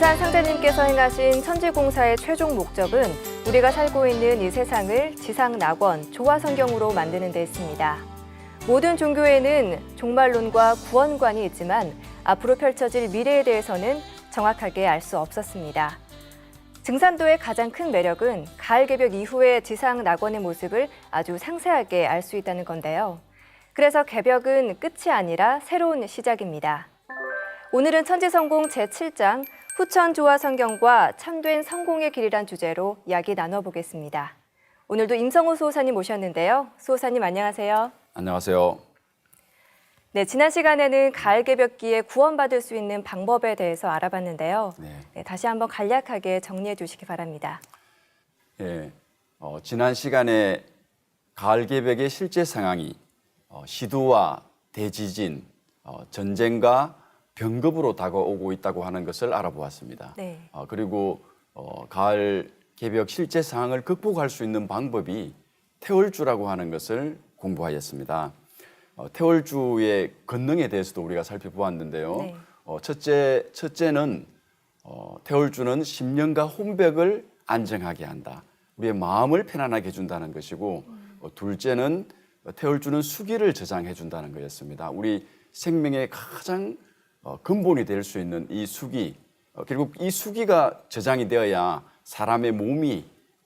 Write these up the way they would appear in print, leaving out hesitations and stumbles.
부산 상제님께서 행하신 천지공사의 최종 목적은 우리가 살고 있는 이 세상을 지상낙원, 조화성경으로 만드는 데 있습니다. 모든 종교에는 종말론과 구원관이 있지만 앞으로 펼쳐질 미래에 대해서는 정확하게 알 수 없었습니다. 증산도의 가장 큰 매력은 가을 개벽 이후의 지상낙원의 모습을 아주 상세하게 알 수 있다는 건데요. 그래서 개벽은 끝이 아니라 새로운 시작입니다. 오늘은 천지성공 제7장 후천조화성경과 참된 성공의 길이란 주제로 이야기 나눠보겠습니다. 오늘도 임성호 수호사님 모셨는데요. 수호사님 안녕하세요. 안녕하세요. 네, 지난 시간에는 가을 개벽기에 구원받을 수 있는 방법에 대해서 알아봤는데요. 네, 다시 한번 간략하게 정리해 주시기 바랍니다. 지난 시간에 가을 개벽의 실제 상황이 시두와 대지진, 전쟁과 병급으로 다가오고 있다고 하는 것을 알아보았습니다. 네. 그리고 가을 개벽 실제 상황을 극복할 수 있는 방법이 태월주라고 하는 것을 공부하였습니다. 태월주의 권능에 대해서도 우리가 살펴보았는데요. 네. 첫째는 태월주는 심령과 혼벽을 안정하게 한다. 우리의 마음을 편안하게 해준다는 것이고 둘째는 태월주는 수기를 저장해 준다는 것이었습니다. 우리 생명의 가장 근본이 될 수 있는 이 수기, 그리고 이 수기가 저장이 되어야 사람의 몸이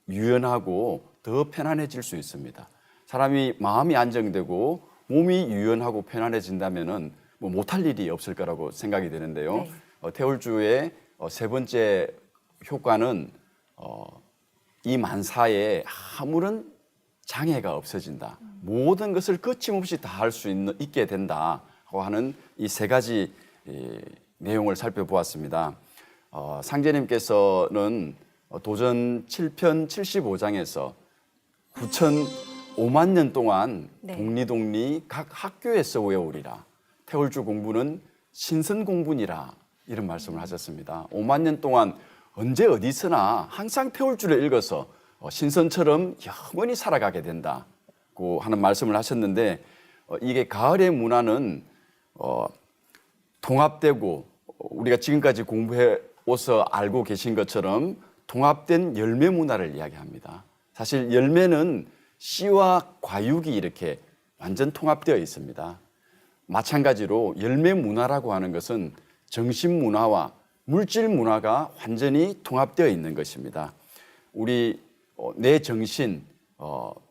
유연하고 더 편안해질 수 있습니다. 사람이 마음이 안정되고 몸이 유연하고 편안해진다면은 못할 일이 없을 거라고 생각이 되는데요. 네. 태월주의 세 번째 효과는 이 만사에 아무런 장애가 없어진다. 모든 것을 거침없이 다 할 수 있게 된다고 하는 이 세 가지 내용을 살펴보았습니다. 상제님께서는 도전 7편 75장에서 9,5만 년 동안 네. 독리독리 각 학교에서 외우리라. 태월주 공부는 신선 공부니라. 이런 말씀을 하셨습니다. 5만 년 동안 언제 어디서나 항상 태월주를 읽어서 신선처럼 영원히 살아가게 된다고 하는 말씀을 하셨는데 이게 가을의 문화는 통합되고 우리가 지금까지 공부해오서 알고 계신 것처럼 통합된 열매 문화를 이야기합니다. 사실 열매는 씨와 과육이 이렇게 완전 통합되어 있습니다. 마찬가지로 열매 문화라고 하는 것은 정신 문화와 물질 문화가 완전히 통합되어 있는 것입니다. 우리 내 정신,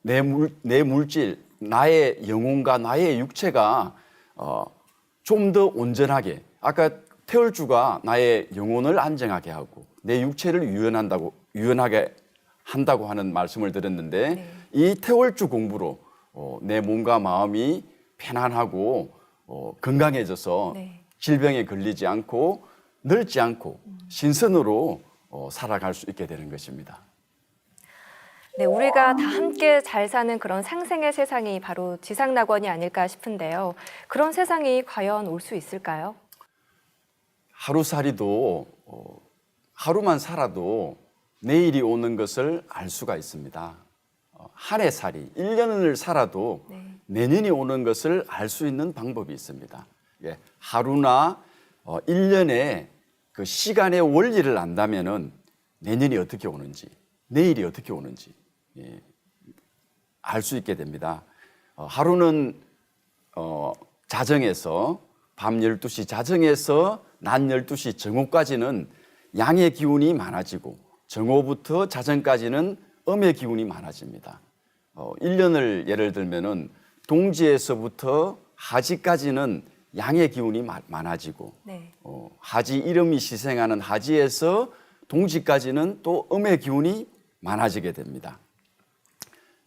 내 물질, 나의 영혼과 나의 육체가 좀 더 온전하게, 아까 태월주가 나의 영혼을 안정하게 하고 내 육체를 유연하게 한다고 하는 말씀을 드렸는데 네. 이 태월주 공부로 내 몸과 마음이 편안하고 건강해져서 네. 질병에 걸리지 않고 늙지 않고 신선으로 살아갈 수 있게 되는 것입니다. 네, 우리가 다 함께 잘 사는 그런 상생의 세상이 바로 지상낙원이 아닐까 싶은데요. 그런 세상이 과연 올 수 있을까요? 하루살이도 하루만 살아도 내일이 오는 것을 알 수가 있습니다. 한 해살이 1년을 살아도 네. 내년이 오는 것을 알 수 있는 방법이 있습니다. 하루나 1년의 그 시간의 원리를 안다면은 내년이 어떻게 오는지, 내일이 어떻게 오는지 알 수 있게 됩니다. 하루는 자정에서 밤 12시 자정에서 낮 12시 정오까지는 양의 기운이 많아지고 정오부터 자정까지는 음의 기운이 많아집니다. 1년을 예를 들면은 동지에서부터 하지까지는 양의 기운이 많아지고 네. 하지 이름이 시생하는 하지에서 동지까지는 또 음의 기운이 많아지게 됩니다.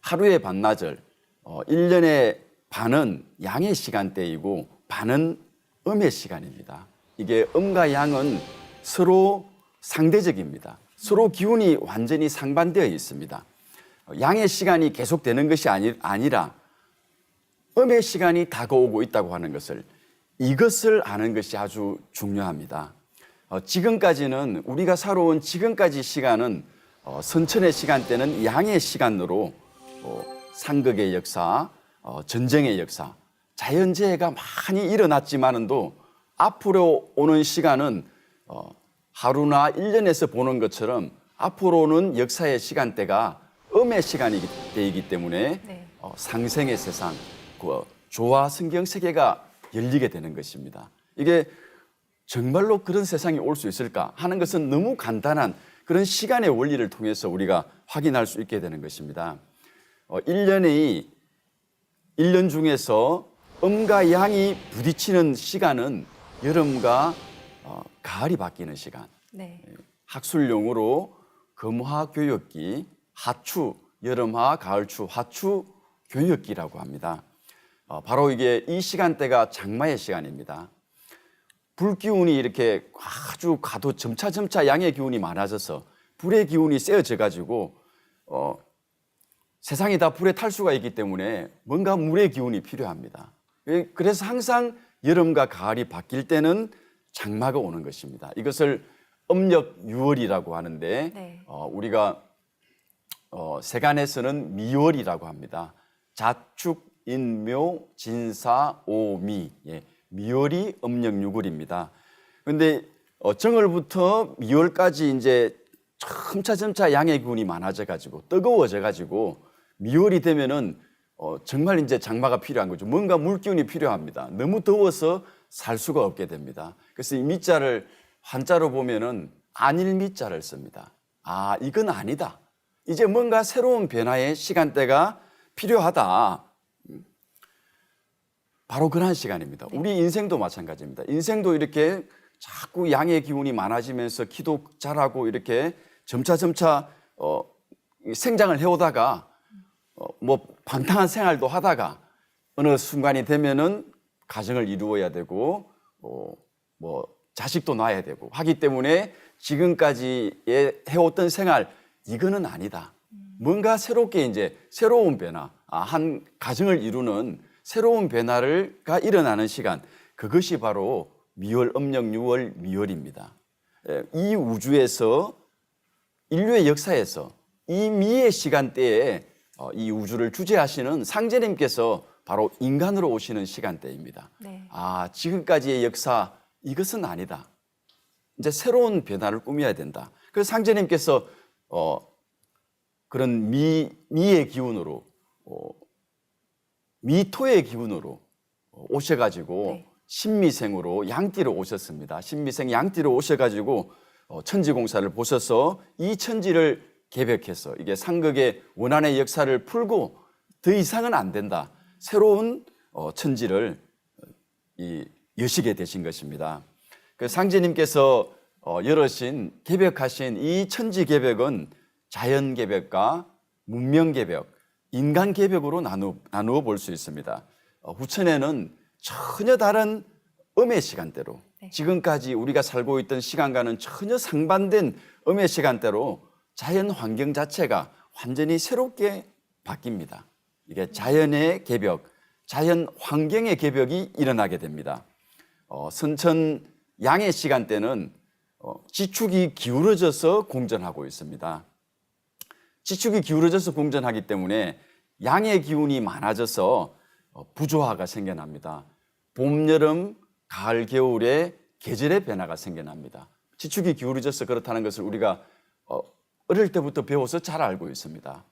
하루의 반나절, 1년의 반은 양의 시간대이고 반은 음의 시간입니다. 이게 음과 양은 서로 상대적입니다. 서로 기운이 완전히 상반되어 있습니다. 양의 시간이 계속되는 것이 아니라 음의 시간이 다가오고 있다고 하는 것을 이것을 아는 것이 아주 중요합니다. 지금까지는 우리가 살아온 지금까지 시간은 선천의 시간대는 양의 시간으로 상극의 역사, 전쟁의 역사, 자연재해가 많이 일어났지만도 앞으로 오는 시간은 하루나 1년에서 보는 것처럼 앞으로는 역사의 시간대가 음의 시간이기 때문에 네. 상생의 세상, 그 조화 성경 세계가 열리게 되는 것입니다. 이게 정말로 그런 세상이 올 수 있을까 하는 것은 너무 간단한 그런 시간의 원리를 통해서 우리가 확인할 수 있게 되는 것입니다. 1년 중에서 음과 양이 부딪히는 시간은 여름과 가을이 바뀌는 시간. 네. 학술용어로 금화 교역기, 하추, 여름하, 가을추, 하추 교역기라고 합니다. 바로 이게 이 시간대가 장마의 시간입니다. 불 기운이 이렇게 아주 가도 점차 양의 기운이 많아져서 불의 기운이 세어져 가지고 세상이 다 불에 탈 수가 있기 때문에 뭔가 물의 기운이 필요합니다. 그래서 항상 여름과 가을이 바뀔 때는 장마가 오는 것입니다. 이것을 음력 6월이라고 하는데 네. 우리가 세간에서는 미월이라고 합니다. 자축, 인묘, 진사, 오미. 예, 미월이 음력 6월입니다. 그런데 정월부터 미월까지 이제 점차 양의 기운이 많아져 가지고 뜨거워져 가지고 미월이 되면은 정말 이제 장마가 필요한 거죠. 뭔가 물기운이 필요합니다. 너무 더워서 살 수가 없게 됩니다. 그래서 이 미자를 한자로 보면은 안일 미자를 씁니다. 아, 이건 아니다. 이제 뭔가 새로운 변화의 시간대가 필요하다. 바로 그런 시간입니다. 우리 인생도 마찬가지입니다. 인생도 이렇게 자꾸 양의 기운이 많아지면서 키도 자라고 이렇게 점차 생장을 해오다가 뭐 방탕한 생활도 하다가 어느 순간이 되면은 가정을 이루어야 되고 뭐 자식도 낳아야 되고 하기 때문에 지금까지의 해왔던 생활 이거는 아니다. 뭔가 새롭게 이제 새로운 변화, 한 가정을 이루는 새로운 변화가 일어나는 시간, 그것이 바로 미월 음력 6월 미월입니다. 이 우주에서 인류의 역사에서 이 미의 시간대에 이 우주를 주재하시는 상제님께서 바로 인간으로 오시는 시간대입니다. 네. 아, 지금까지의 역사 이것은 아니다. 이제 새로운 변화를 꾸며야 된다. 그래서 상제님께서 그런 미의 기운으로 미토의 기운으로 오셔가지고 네. 신미생으로 양띠로 오셨습니다. 신미생 양띠로 오셔가지고 천지공사를 보셔서 이 천지를 개벽해서 이게 상극의 원한의 역사를 풀고 더 이상은 안 된다. 새로운 천지를 여시게 되신 것입니다. 그 상제님께서 열으신 개벽하신 이 천지 개벽은 자연 개벽과 문명 개벽, 인간 개벽으로 나누어 볼 수 있습니다. 후천에는 전혀 다른 음의 시간대로 지금까지 우리가 살고 있던 시간과는 전혀 상반된 음의 시간대로 자연 환경 자체가 완전히 새롭게 바뀝니다. 이게 자연의 개벽, 자연 환경의 개벽이 일어나게 됩니다. 선천 양의 시간대는 지축이 기울어져서 공전하고 있습니다. 지축이 기울어져서 공전하기 때문에 양의 기운이 많아져서 부조화가 생겨납니다. 봄, 여름, 가을, 겨울에 계절의 변화가 생겨납니다. 지축이 기울어져서 그렇다는 것을 우리가 어릴 때부터 배워서 잘 알고 있습니다.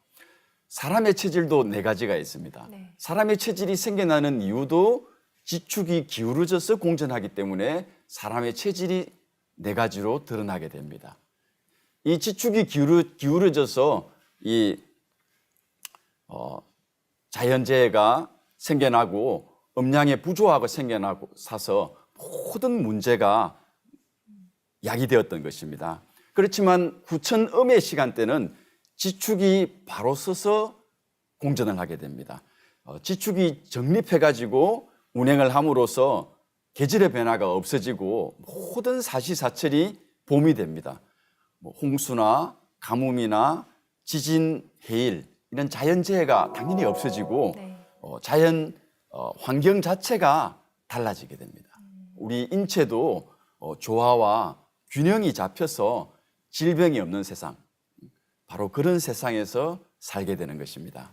사람의 체질도 네 가지가 있습니다. 네. 사람의 체질이 생겨나는 이유도 지축이 기울어져서 공전하기 때문에 사람의 체질이 네 가지로 드러나게 됩니다. 이 지축이 기울어져서 이 자연재해가 생겨나고 음양의 부조화가 생겨나고 사서 모든 문제가 야기되었던 것입니다. 그렇지만 후천음의 시간대는 지축이 바로 서서 공전을 하게 됩니다. 지축이 정립해가지고 운행을 함으로써 계절의 변화가 없어지고 모든 사시사철이 봄이 됩니다. 뭐 홍수나 가뭄이나 지진, 해일 이런 자연재해가 당연히 없어지고 자연 환경 자체가 달라지게 됩니다. 우리 인체도 조화와 균형이 잡혀서 질병이 없는 세상, 바로 그런 세상에서 살게 되는 것입니다.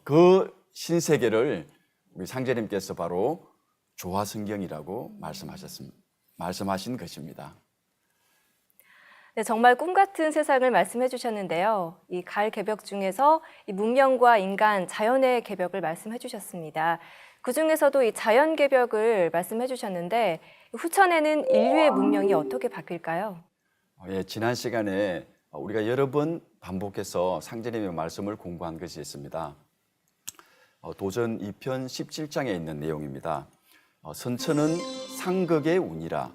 그 신세계를 우리 상제님께서 바로 조화성경이라고 말씀하셨습니다. 말씀하신 것입니다. 네, 정말 꿈 같은 세상을 말씀해 주셨는데요. 이 가을 개벽 중에서 이 문명과 인간, 자연의 개벽을 말씀해 주셨습니다. 그 중에서도 이 자연 개벽을 말씀해 주셨는데 후천에는 인류의 문명이 어떻게 바뀔까요? 예, 지난 시간에 우리가 여러 번 반복해서 상제님의 말씀을 공부한 것이 있습니다. 도전 2편 17장에 있는 내용입니다. 선천은 상극의 운이라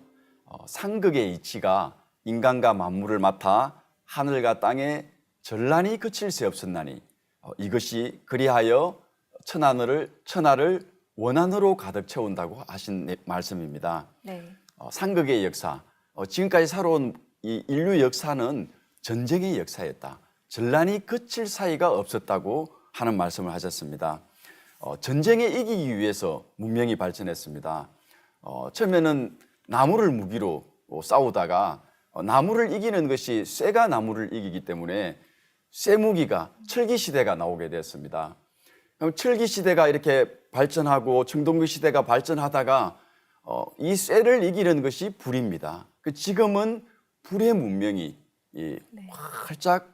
상극의 이치가 인간과 만물을 맡아 하늘과 땅에 전란이 그칠 새 없었나니 이것이 그리하여 천하를 원한으로 가득 채운다고 하신 말씀입니다. 네. 상극의 역사, 지금까지 살아온 이 인류 역사는 전쟁의 역사였다. 전란이 그칠 사이가 없었다고 하는 말씀을 하셨습니다. 전쟁에 이기기 위해서 문명이 발전했습니다. 처음에는 나무를 무기로 싸우다가 나무를 이기는 것이 쇠가 나무를 이기기 때문에 쇠무기가 철기 시대가 나오게 되었습니다. 그럼 철기 시대가 이렇게 발전하고 청동기 시대가 발전하다가 이 쇠를 이기는 것이 불입니다. 지금은 불의 문명이 활짝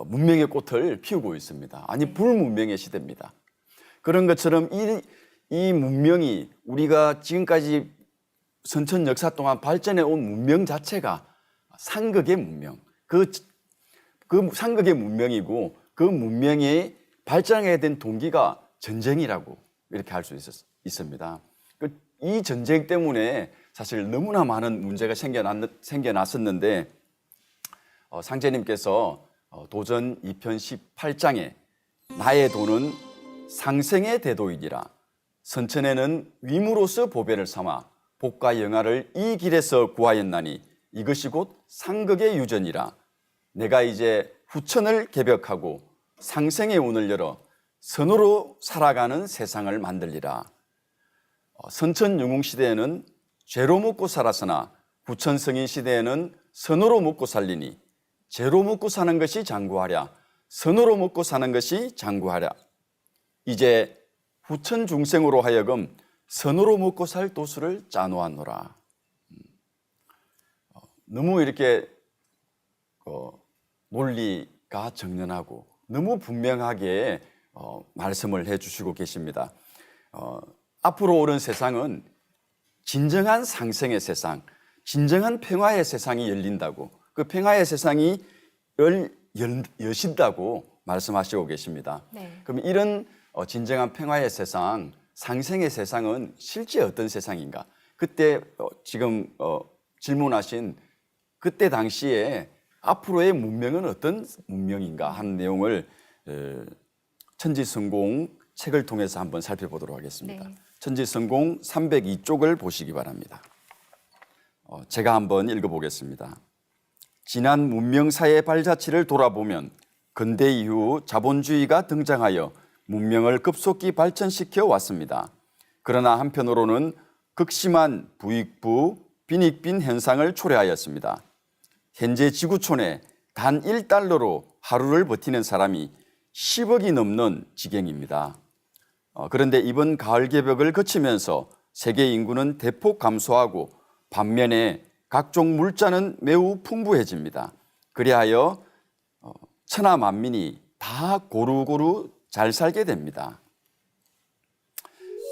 문명의 꽃을 피우고 있습니다. 아니 불문명의 시대입니다. 그런 것처럼 이 문명이 우리가 지금까지 선천 역사 동안 발전해 온 문명 자체가 상극의 문명, 그 상극의 문명이고 그 문명이 발전하게 된 동기가 전쟁이라고 이렇게 할 수 있습니다. 이 전쟁 때문에 사실 너무나 많은 문제가 생겨났었는데 상제님께서 도전 2편 18장에 나의 도는 상생의 대도이니라 선천에는 위무로서 보배를 삼아 복과 영화를 이 길에서 구하였나니 이것이 곧 상극의 유전이라 내가 이제 후천을 개벽하고 상생의 운을 열어 선으로 살아가는 세상을 만들리라. 선천 영웅 시대에는 죄로 먹고 살았으나 후천 성인 시대에는 선으로 먹고 살리니 죄로 먹고 사는 것이 장구하랴 선으로 먹고 사는 것이 장구하랴. 이제 후천 중생으로 하여금 선으로 먹고 살 도수를 짜놓았노라. 너무 이렇게 논리가 정연하고 너무 분명하게 말씀을 해주시고 계십니다. 앞으로 오는 세상은 진정한 상생의 세상, 진정한 평화의 세상이 열린다고 그 평화의 세상이 여신다고 말씀하시고 계십니다. 네. 그럼 이런 진정한 평화의 세상, 상생의 세상은 실제 어떤 세상인가? 그때 지금 질문하신 그때 당시에 앞으로의 문명은 어떤 문명인가 하는 내용을 천지성공 책을 통해서 한번 살펴보도록 하겠습니다. 네. 천지성공 302쪽을 보시기 바랍니다. 제가 한번 읽어보겠습니다. 지난 문명사의 발자취를 돌아보면 근대 이후 자본주의가 등장하여 문명을 급속히 발전시켜 왔습니다. 그러나 한편으로는 극심한 부익부, 빈익빈 현상을 초래하였습니다. 현재 지구촌에 단 1달러로 하루를 버티는 사람이 10억이 넘는 지경입니다. 그런데 이번 가을 개벽을 거치면서 세계 인구는 대폭 감소하고 반면에 각종 물자는 매우 풍부해집니다. 그리하여 천하 만민이 다 고루고루 잘 살게 됩니다.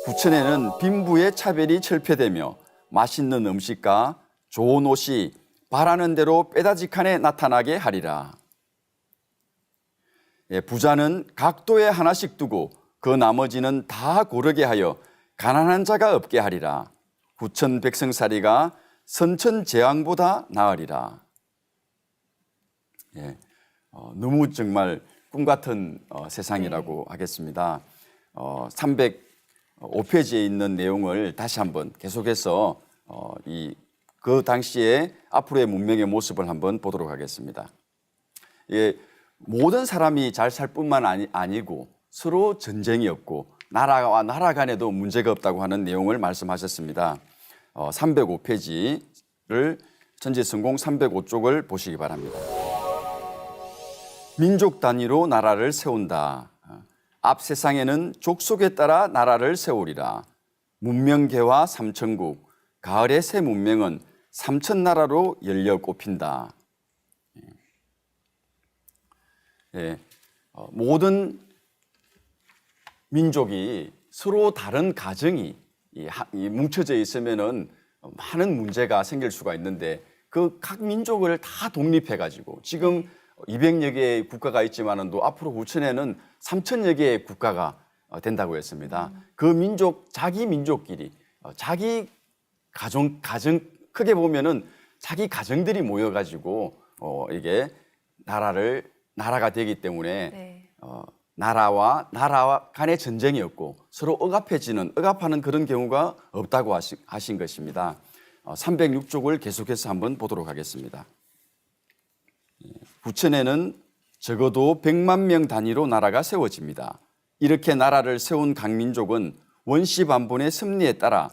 후천에는 빈부의 차별이 철폐되며 맛있는 음식과 좋은 옷이 바라는 대로 빼다직하게 나타나게 하리라. 부자는 각도에 하나씩 두고 그 나머지는 다 고르게 하여 가난한 자가 없게 하리라. 후천 백성살이가 선천 제왕보다 나으리라. 너무 정말 꿈 같은 세상이라고 하겠습니다. 305페이지에 있는 내용을 다시 한번 계속해서 그 당시에 앞으로의 문명의 모습을 한번 보도록 하겠습니다. 모든 사람이 잘 살 뿐만 아니고 서로 전쟁이 없고 나라와 나라 간에도 문제가 없다고 하는 내용을 말씀하셨습니다. 305페이지를 천지성공 305쪽을 보시기 바랍니다. 민족 단위로 나라를 세운다. 앞 세상에는 족속에 따라 나라를 세우리라. 문명개화 삼천국, 가을의 새 문명은 삼천나라로 열려 꼽힌다. 예, 모든 민족이 서로 다른 가정이 뭉쳐져 있으면은 많은 문제가 생길 수가 있는데 그 각 민족을 다 독립해가지고 지금 200여 개의 국가가 있지만은도 앞으로 후천에는 3천여 개의 국가가 된다고 했습니다. 그 민족 자기 민족끼리 자기 가정 크게 보면은 자기 가정들이 모여가지고 이게 나라가 되기 때문에 네. 나라와 간의 전쟁이 없고 서로 억압하는 그런 경우가 없다고 하신 것입니다. 306쪽을 계속해서 한번 보도록 하겠습니다. 후천에는 적어도 100만 명 단위로 나라가 세워집니다. 이렇게 나라를 세운 각 민족은 원시반본의 섭리에 따라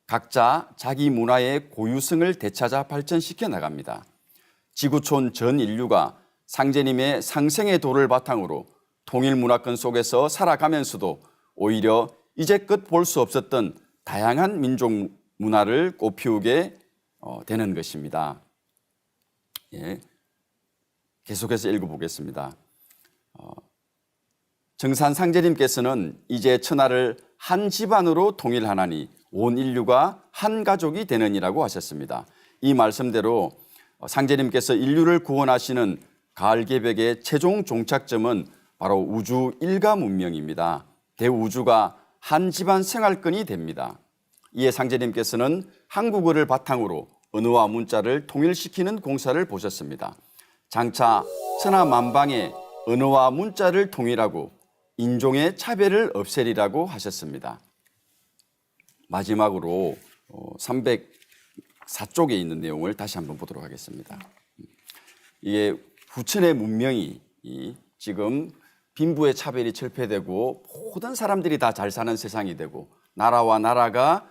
각자 자기 문화의 고유성을 되찾아 발전시켜 나갑니다. 지구촌 전 인류가 상제님의 상생의 도를 바탕으로 통일 문화권 속에서 살아가면서도 오히려 이제껏 볼 수 없었던 다양한 민족 문화를 꽃피우게 되는 것입니다. 예. 계속해서 읽어보겠습니다. 정산 상제님께서는 이제 천하를 한 집안으로 통일하나니 온 인류가 한 가족이 되느니라고 하셨습니다. 이 말씀대로 상제님께서 인류를 구원하시는 가을개벽의 최종 종착점은 바로 우주 일가 문명입니다. 대우주가 한 집안 생활권이 됩니다. 이에 상제님께서는 한국어를 바탕으로 언어와 문자를 통일시키는 공사를 보셨습니다. 장차 천하만방의 언어와 문자를 통일하고 인종의 차별을 없애리라고 하셨습니다. 마지막으로 304쪽에 있는 내용을 다시 한번 보도록 하겠습니다. 이게 후천의 문명이 지금 빈부의 차별이 철폐되고 모든 사람들이 다 잘 사는 세상이 되고 나라와 나라가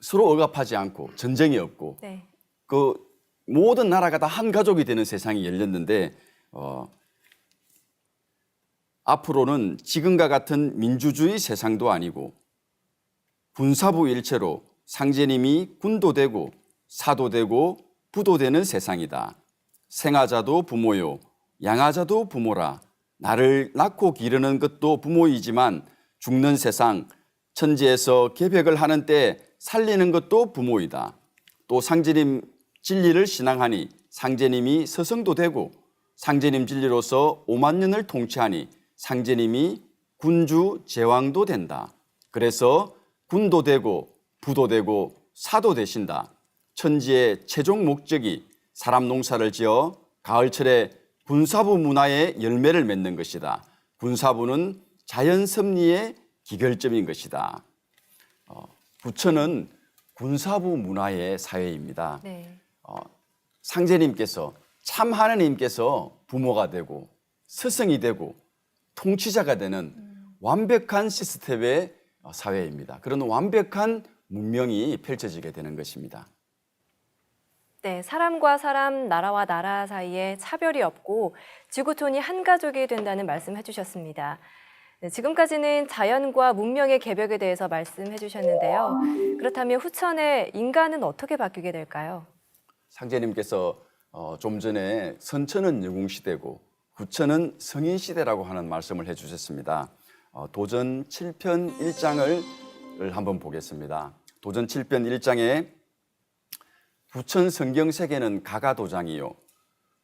서로 억압하지 않고 전쟁이 없고 네. 그 모든 나라가 다 한 가족이 되는 세상이 열렸는데 앞으로는 지금과 같은 민주주의 세상도 아니고 군사부 일체로 상제님이 군도 되고 사도 되고 부도 되는 세상이다. 생하자도 부모요 양하자도 부모라. 나를 낳고 기르는 것도 부모이지만 죽는 세상 천지에서 개벽을 하는 때 살리는 것도 부모이다. 또 상제님 진리를 신앙하니 상제님이 서성도 되고 상제님 진리로서 5만 년을 통치하니 상제님이 군주 제왕도 된다. 그래서 군도 되고 부도 되고 사도 되신다. 천지의 최종 목적이 사람 농사를 지어 가을철에 군사부 문화의 열매를 맺는 것이다. 군사부는 자연 섭리의 기결점인 것이다. 부천은 군사부 문화의 사회입니다. 네. 상제님께서 참 하느님께서 부모가 되고 스승이 되고 통치자가 되는 완벽한 시스템의 사회입니다. 그런 완벽한 문명이 펼쳐지게 되는 것입니다. 네, 사람과 사람, 나라와 나라 사이에 차별이 없고 지구촌이 한 가족이 된다는 말씀해 주셨습니다. 네, 지금까지는 자연과 문명의 개벽에 대해서 말씀해 주셨는데요. 그렇다면 후천의 인간은 어떻게 바뀌게 될까요? 상제님께서 좀 전에 선천은 영웅시대고 후천은 성인시대라고 하는 말씀을 해주셨습니다. 도전 7편 1장을 한번 보겠습니다. 도전 7편 1장에 부천 성경세계는 가가도장이요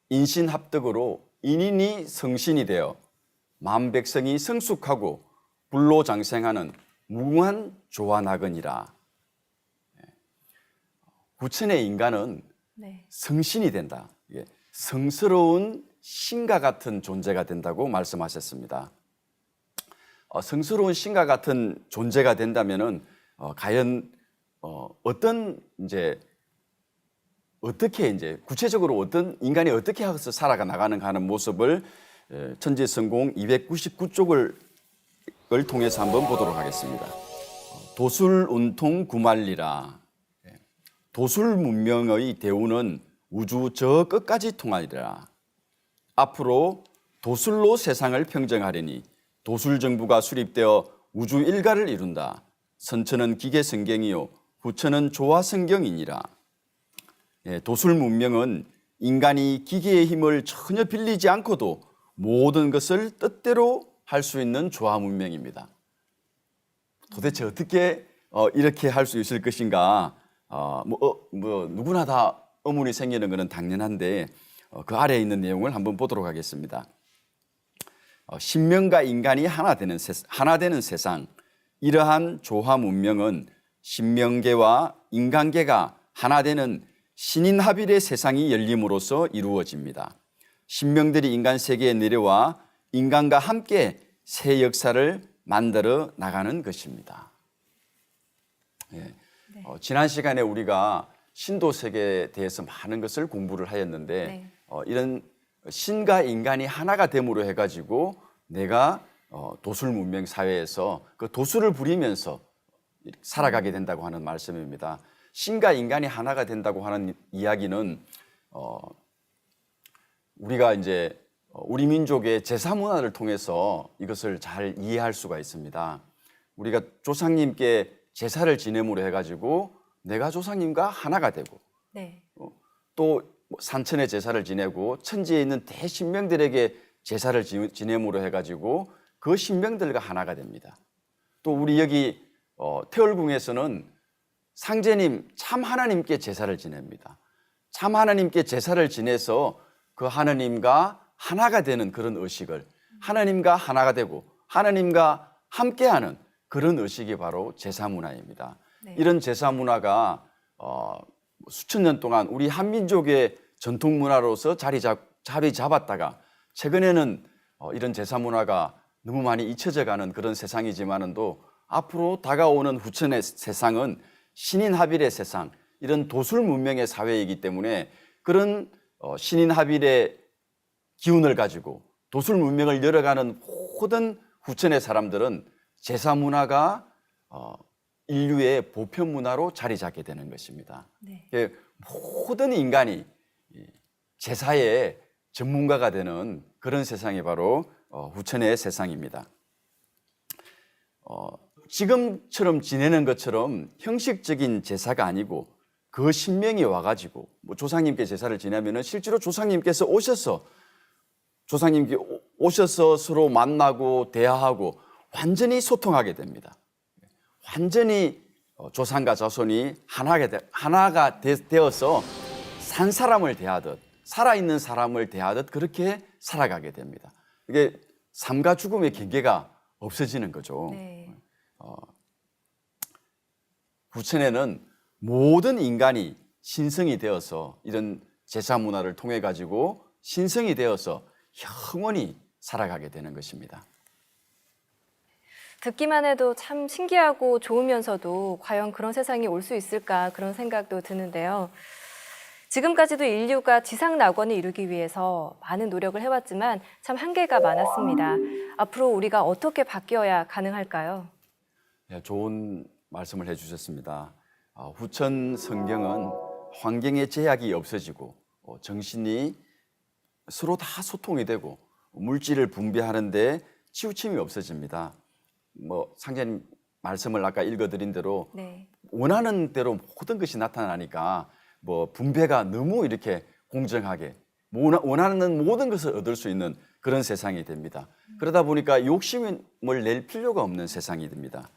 인신합덕으로 인인이 성신이 되어 만백성이 성숙하고 불로장생하는 무궁한 조화나거니라. 부천의 인간은 네. 성신이 된다. 성스러운 신과 같은 존재가 된다고 말씀하셨습니다. 성스러운 신과 같은 존재가 된다면은 과연 어떻게 구체적으로 어떤 인간이 어떻게 해서 살아가 나가는가 하는 모습을 천지성공 299쪽을 통해서 한번 보도록 하겠습니다. 도술운통 구말리라. 도술 문명의 대우는 우주 저 끝까지 통하리라. 앞으로 도술로 세상을 평정하려니 도술 정부가 수립되어 우주 일가를 이룬다. 선천은 기계 성경이요 후천은 조화 성경이니라. 도술 문명은 인간이 기계의 힘을 전혀 빌리지 않고도 모든 것을 뜻대로 할 수 있는 조화 문명입니다. 도대체 어떻게 이렇게 할 수 있을 것인가? 누구나 다 의문이 생기는 것은 당연한데 그 아래에 있는 내용을 한번 보도록 하겠습니다. 신명과 인간이 하나 되는 세상, 이러한 조화 문명은 신명계와 인간계가 하나 되는 신인합일의 세상이 열림으로써 이루어집니다. 신명들이 인간 세계에 내려와 인간과 함께 새 역사를 만들어 나가는 것입니다. 지난 시간에 우리가 신도 세계에 대해서 많은 것을 공부를 하였는데 이런 신과 인간이 하나가 됨으로 해가지고 내가 도술 문명 사회에서 그 도술을 부리면서 살아가게 된다고 하는 말씀입니다. 신과 인간이 하나가 된다고 하는 이야기는 우리가 이제 우리 민족의 제사 문화를 통해서 이것을 잘 이해할 수가 있습니다. 우리가 조상님께 제사를 지냄으로 해가지고 내가 조상님과 하나가 되고 또 산천에 제사를 지내고 천지에 있는 대신명들에게 제사를 지냄으로 해가지고 그 신명들과 하나가 됩니다. 또 우리 여기 태월궁에서는 상제님 참 하나님께 제사를 지냅니다. 참 하나님께 제사를 지내서 그 하나님과 하나가 되는 그런 의식을 하나님과 하나가 되고 하나님과 함께하는 그런 의식이 바로 제사 문화입니다. 이런 제사 문화가 수천 년 동안 우리 한민족의 전통 문화로서 자리 잡았다가 최근에는 이런 제사 문화가 너무 많이 잊혀져 가는 그런 세상이지만도 앞으로 다가오는 후천의 세상은 신인합일의 세상, 이런 도술 문명의 사회이기 때문에 그런 신인합일의 기운을 가지고 도술 문명을 열어가는 모든 후천의 사람들은 제사 문화가 인류의 보편 문화로 자리 잡게 되는 것입니다. 모든 인간이 제사의 전문가가 되는 그런 세상이 바로 후천의 세상입니다. 지금처럼 지내는 것처럼 형식적인 제사가 아니고 그 신명이 와가지고 조상님께 제사를 지내면은 실제로 조상님께서 오셔서 서로 만나고 대화하고 완전히 소통하게 됩니다. 완전히 조상과 자손이 하나가 되어서 산 사람을 대하듯 살아있는 사람을 대하듯 그렇게 살아가게 됩니다. 이게 삶과 죽음의 경계가 없어지는 거죠. 후천에는 모든 인간이 신성이 되어서 이런 제사 문화를 통해 가지고 신성이 되어서 영원히 살아가게 되는 것입니다. 듣기만 해도 참 신기하고 좋으면서도 과연 그런 세상이 올 수 있을까 그런 생각도 드는데요. 지금까지도 인류가 지상 낙원을 이루기 위해서 많은 노력을 해왔지만 참 한계가 많았습니다. 앞으로 우리가 어떻게 바뀌어야 가능할까요? 좋은 말씀을 해주셨습니다. 후천 성경은 환경의 제약이 없어지고 정신이 서로 다 소통이 되고 물질을 분배하는데 치우침이 없어집니다. 상제님 말씀을 아까 읽어드린 대로 원하는 대로 모든 것이 나타나니까 분배가 너무 이렇게 공정하게 원하는 모든 것을 얻을 수 있는 그런 세상이 됩니다. 그러다 보니까 욕심을 낼 필요가 없는 세상이 됩니다.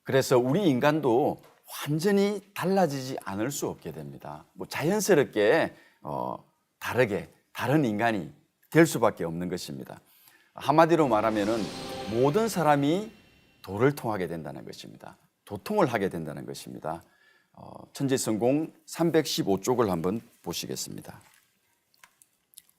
그래서 우리 인간도 완전히 달라지지 않을 수 없게 됩니다. 자연스럽게 다른 인간이 될 수밖에 없는 것입니다. 한마디로 말하면은 모든 사람이 도를 통하게 된다는 것입니다. 도통을 하게 된다는 것입니다. 천지성공 315쪽을 한번 보시겠습니다.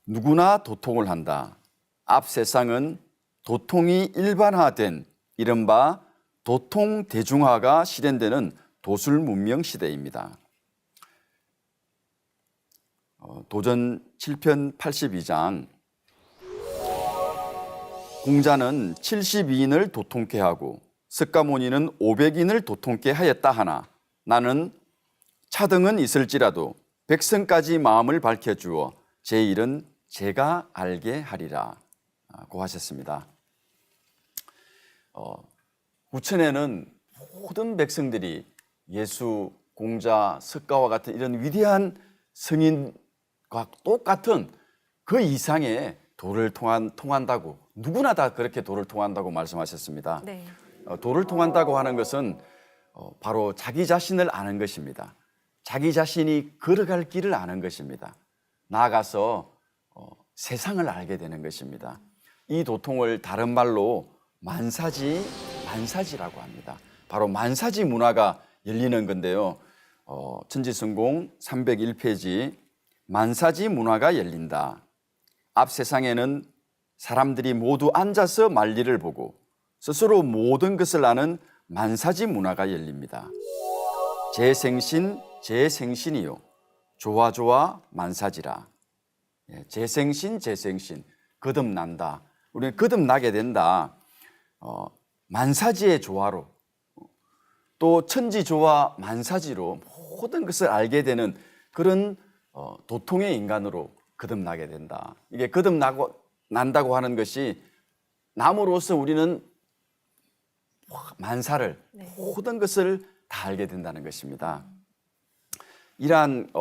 누구나 도통을 한다. 앞 세상은 도통이 일반화된 이른바 도통 대중화가 실현되는 도술 문명 시대입니다. 도전 7편 82장 공자는 72인을 도통케 하고 석가모니는 500인을 도통케 하였다 하나 나는 차등은 있을지라도 백성까지 마음을 밝혀주어 제 일은 제가 알게 하리라 고 하셨습니다. 후천에는 모든 백성들이 예수, 공자, 석가와 같은 이런 위대한 성인과 똑같은 그 이상의 도를 통한다고, 누구나 다 그렇게 도를 통한다고 말씀하셨습니다. 네. 도를 통한다고 하는 것은 바로 자기 자신을 아는 것입니다. 자기 자신이 걸어갈 길을 아는 것입니다. 나아가서 세상을 알게 되는 것입니다. 이 도통을 다른 말로 만사지라고 합니다. 바로 만사지 문화가 열리는 건데요. 천지성공 301페이지 만사지 문화가 열린다. 앞 세상에는 사람들이 모두 앉아서 만리를 보고 스스로 모든 것을 아는 만사지 문화가 열립니다. 재생신이요. 좋아 만사지라. 재생신 거듭난다. 우리는 거듭나게 된다. 만사지의 조화로 또 천지조화 만사지로 모든 것을 알게 되는 그런 도통의 인간으로 거듭나게 된다. 이게 거듭난다고 하는 것이 남으로서 우리는 만사를 모든 것을 다 알게 된다는 것입니다. 이러한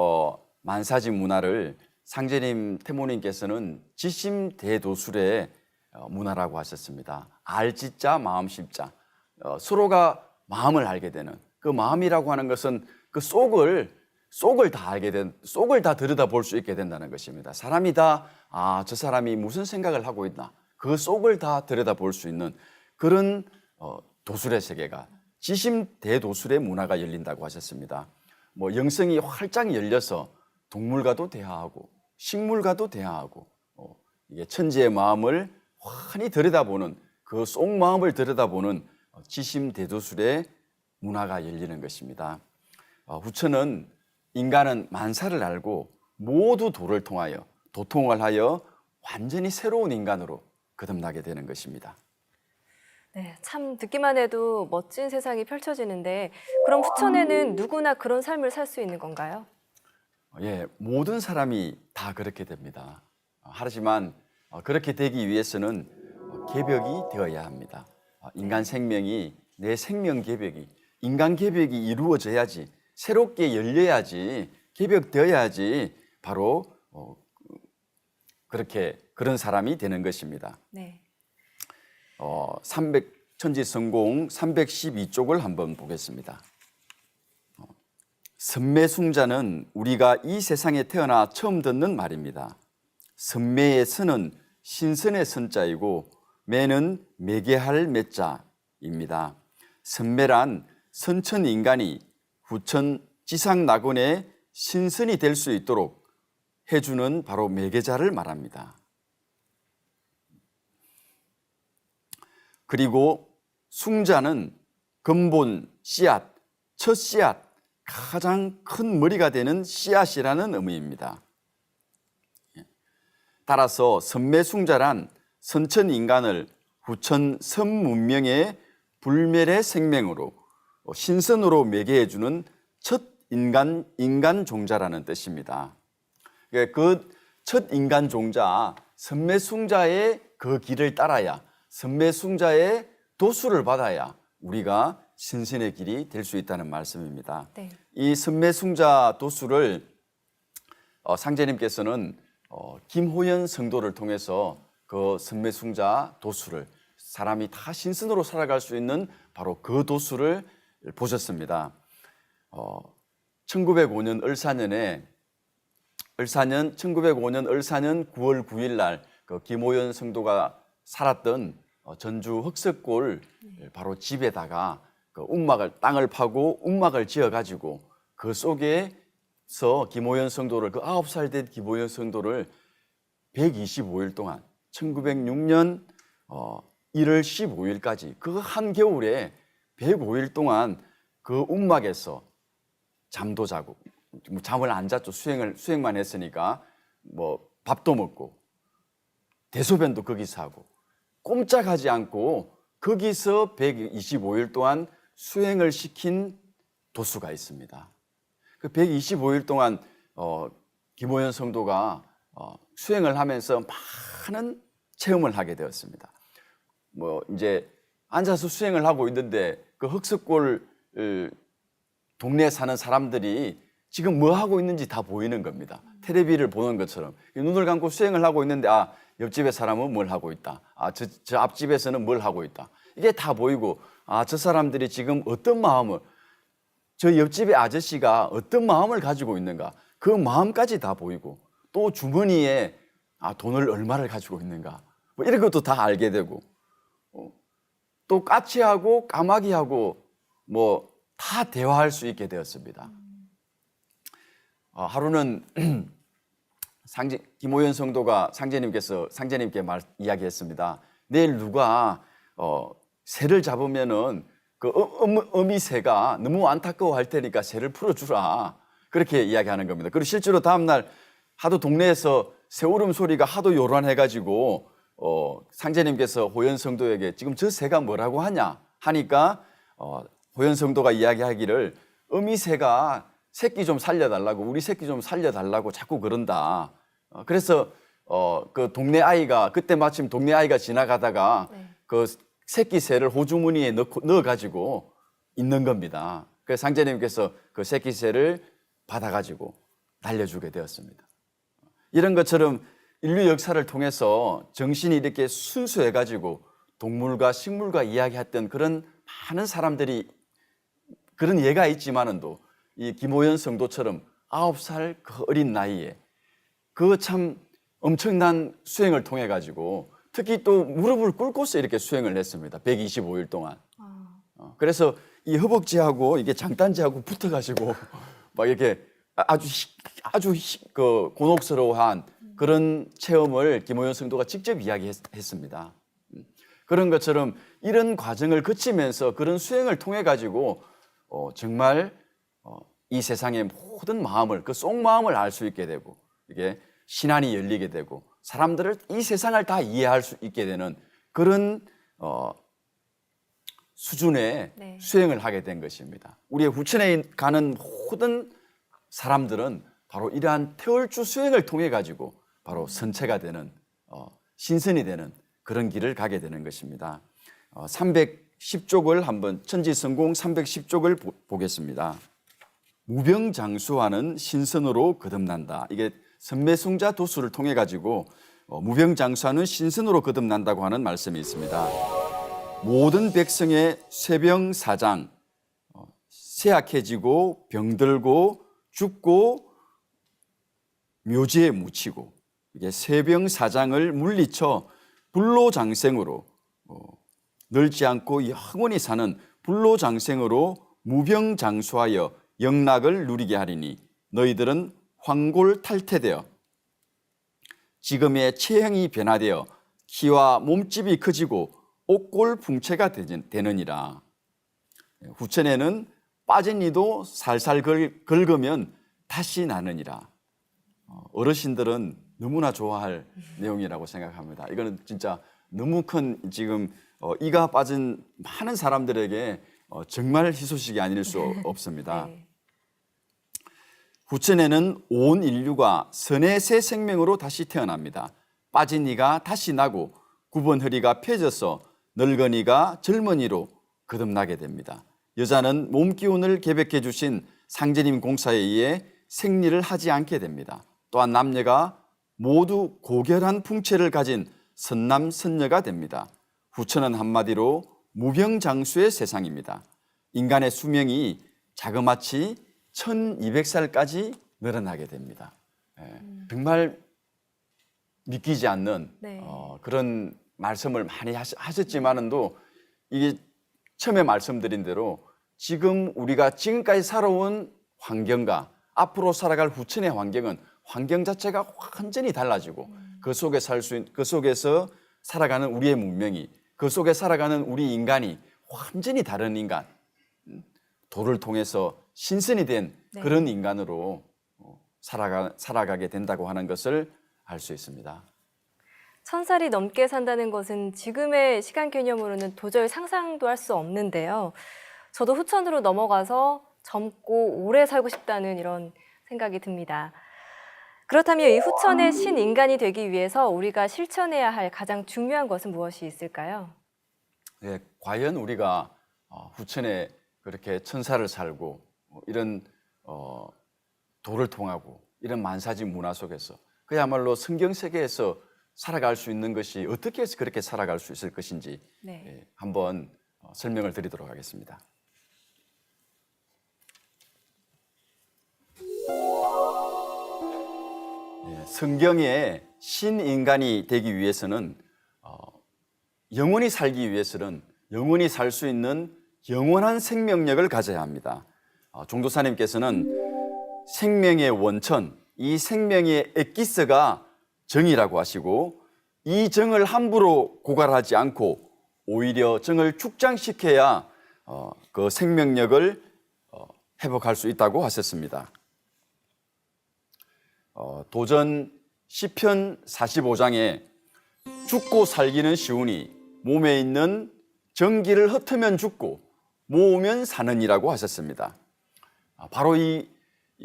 만사지 문화를 상제님 태모님께서는 지심대도술의 문화라고 하셨습니다. 알지자 마음심자, 서로가 마음을 알게 되는 그 마음이라고 하는 것은 그 속을 다 알게 된, 속을 다 들여다볼 수 있게 된다는 것입니다. 사람이 다 저 사람이 무슨 생각을 하고 있나, 그 속을 다 들여다볼 수 있는 그런 도술의 세계가 지심대도술의 문화가 열린다고 하셨습니다. 뭐 영성이 활짝 열려서 동물과도 대화하고 식물과도 대화하고 이게 천지의 마음을 환히 들여다보는 그 속마음을 들여다보는 지심대도술의 문화가 열리는 것입니다. 후천은 인간은 만사를 알고 모두 도를 통하여 도통을 하여 완전히 새로운 인간으로 거듭나게 되는 것입니다. 네, 참 듣기만 해도 멋진 세상이 펼쳐지는데 그럼 후천에는 누구나 그런 삶을 살 수 있는 건가요? 예, 모든 사람이 다 그렇게 됩니다. 하지만 그렇게 되기 위해서는 개벽이 되어야 합니다. 인간 생명이 내 생명 개벽이 인간 개벽이 이루어져야지 새롭게 열려야지 개벽되어야지 바로 그런 사람이 되는 것입니다. 네. 천지성공 312쪽을 한번 보겠습니다. 선매숭자는 우리가 이 세상에 태어나 처음 듣는 말입니다. 선매의 선은 신선의 선자이고 매는 매개할 매자입니다. 선매란 선천 인간이 후천 지상낙원의 신선이 될 수 있도록 해주는 바로 매개자를 말합니다. 그리고 숭자는 근본, 씨앗, 첫 씨앗, 가장 큰 머리가 되는 씨앗이라는 의미입니다. 따라서 선매숭자란 선천 인간을 후천 선문명의 불멸의 생명으로 신선으로 매개해주는 첫 인간 종자라는 뜻입니다. 그 첫 인간 종자 선매숭자의 그 길을 따라야 선매숭자의 도수를 받아야 우리가 신선의 길이 될 수 있다는 말씀입니다. 네. 이 선매숭자 도수를 상제님께서는 김호연 성도를 통해서 그 선매숭자 도수를 사람이 다 신선으로 살아갈 수 있는 바로 그 도수를 보셨습니다. 1905년 을사년 9월 9일 날 그 김호연 성도가 살았던 전주 흑석골 바로 집에다가 그 땅을 파고 움막을 지어가지고 그 속에서 김호연 성도를 그 9살 된 김호연 성도를 125일 동안 1906년 1월 15일까지 그 한겨울에 105일 동안 그 움막에서 잠도 자고 잠을 안 잤죠. 수행만 했으니까 뭐 밥도 먹고 대소변도 거기서 하고 꼼짝하지 않고 거기서 125일 동안 수행을 시킨 도수가 있습니다. 그 125일 동안 김호연 성도가 수행을 하면서 많은 체험을 하게 되었습니다. 뭐 이제 앉아서 수행을 하고 있는데 그 흑석골 동네에 사는 사람들이 지금 뭐 하고 있는지 다 보이는 겁니다. 텔레비를 보는 것처럼 눈을 감고 수행을 하고 있는데 아 옆집의 사람은 뭘 하고 있다. 아 저 앞집에서는 뭘 하고 있다. 이게 다 보이고 아 저 사람들이 지금 어떤 마음을 저 옆집의 아저씨가 어떤 마음을 가지고 있는가 그 마음까지 다 보이고 또 주머니에 아 돈을 얼마를 가지고 있는가 뭐 이런 것도 다 알게 되고 또 까치하고 까마귀하고 뭐 다 대화할 수 있게 되었습니다. 하루는 김호연 성도가 상제님께 이야기했습니다. 내일 누가 새를 잡으면은 그 어미새가 너무 안타까워할 테니까 새를 풀어주라 그렇게 이야기하는 겁니다. 그리고 실제로 다음 날 하도 동네에서 새 울음소리가 하도 요란해가지고 상제님께서 호연 성도에게 지금 저 새가 뭐라고 하냐 하니까 호연 성도가 이야기하기를 어미새가 새끼 좀 살려달라고 우리 새끼 좀 살려달라고 자꾸 그런다. 그래서 그 동네 아이가 그때 마침 동네 아이가 지나가다가 그 새끼 새를 호주머니에 넣어가지고 있는 겁니다. 그래서 상제님께서 그 새끼 새를 받아가지고 날려주게 되었습니다. 이런 것처럼 인류 역사를 통해서 정신이 이렇게 순수해가지고 동물과 식물과 이야기했던 그런 많은 사람들이 그런 예가 있지만은도 이 김호연 성도처럼 9살 그 어린 나이에 그 참 엄청난 수행을 통해 가지고 특히 또 무릎을 꿇고서 이렇게 수행을 했습니다. 125일 동안. 그래서 이 허벅지하고 이게 장단지하고 붙어가지고 막 이렇게 아주 그 곤혹스러워한 그런 체험을 김호연 성도가 직접 이야기했습니다. 그런 것처럼 이런 과정을 거치면서 그런 수행을 통해 가지고 정말 이 세상의 모든 마음을 그 속마음을 알 수 있게 되고 이게 신안이 열리게 되고 사람들을 이 세상을 다 이해할 수 있게 되는 그런 수준의 네. 수행을 하게 된 것입니다. 우리의 후천에 가는 모든 사람들은 바로 이러한 태월주 수행을 통해 가지고 바로 선체가 되는 신선이 되는 그런 길을 가게 되는 것입니다. 310쪽을 한번 천지성공 310쪽을 보겠습니다. 무병장수하는 신선으로 거듭난다. 이게 선매승자 도수를 통해 가지고 무병장수하는 신선으로 거듭난다고 하는 말씀이 있습니다. 모든 백성의 쇠병사장, 쇠약해지고 병들고 죽고 묘지에 묻히고 이게 쇠병사장을 물리쳐 불로장생으로 늙지 않고 영원히 사는 불로장생으로 무병장수하여 영락을 누리게 하리니 너희들은 황골탈퇴되어 지금의 체형이 변화되어 키와 몸집이 커지고 옥골풍체가 되느니라. 후천에는 빠진 이도 살살 긁으면 다시 나느니라. 어르신들은 너무나 좋아할 내용이라고 생각합니다. 이거는 진짜 너무 큰 지금 이가 빠진 많은 사람들에게 정말 희소식이 아닐 수 없습니다. 네. 후천에는 온 인류가 선의 새 생명으로 다시 태어납니다. 빠진 이가 다시 나고 굽은 허리가 펴져서 늙은이가 젊은이로 거듭나게 됩니다. 여자는 몸 기운을 개백해 주신 상제님 공사에 의해 생리를 하지 않게 됩니다. 또한 남녀가 모두 고결한 풍채를 가진 선남선녀가 됩니다. 후천은 한마디로 무병장수의 세상입니다. 인간의 수명이 자그마치 1200살까지 늘어나게 됩니다. 정말 믿기지 않는 네. 그런 말씀을 많이 하셨지만은도 이게 처음에 말씀드린 대로 지금 우리가 지금까지 살아온 환경과 앞으로 살아갈 후천의 환경은 환경 자체가 완전히 달라지고 그 속에서 살아가는 우리의 문명이 그 속에 살아가는 우리 인간이 완전히 다른 인간, 도를 통해서 신선이 된 네. 그런 인간으로 살아가게 된다고 하는 것을 알 수 있습니다. 1000살이 넘게 산다는 것은 지금의 시간 개념으로는 도저히 상상도 할 수 없는데요. 저도 후천으로 넘어가서 젊고 오래 살고 싶다는 이런 생각이 듭니다. 그렇다면 이 후천의 신인간이 되기 위해서 우리가 실천해야 할 가장 중요한 것은 무엇이 있을까요? 예, 과연 우리가 후천에 그렇게 천사를 살고 이런 도를 통하고 이런 만사지 문화 속에서 그야말로 성경 세계에서 살아갈 수 있는 것이 어떻게 해서 그렇게 살아갈 수 있을 것인지 네. 예, 한번 설명을 드리도록 하겠습니다. 예, 성경에 신인간이 되기 위해서는 영원히 살기 위해서는 영원히 살 수 있는 영원한 생명력을 가져야 합니다. 종도사님께서는 생명의 원천, 이 생명의 엑기스가 정이라고 하시고 이 정을 함부로 고갈하지 않고 오히려 정을 축장시켜야 그 생명력을 회복할 수 있다고 하셨습니다. 도전 시편 45장에 죽고 살기는 쉬우니 몸에 있는 정기를 흩으면 죽고 모으면 사느니라고 하셨습니다. 바로 이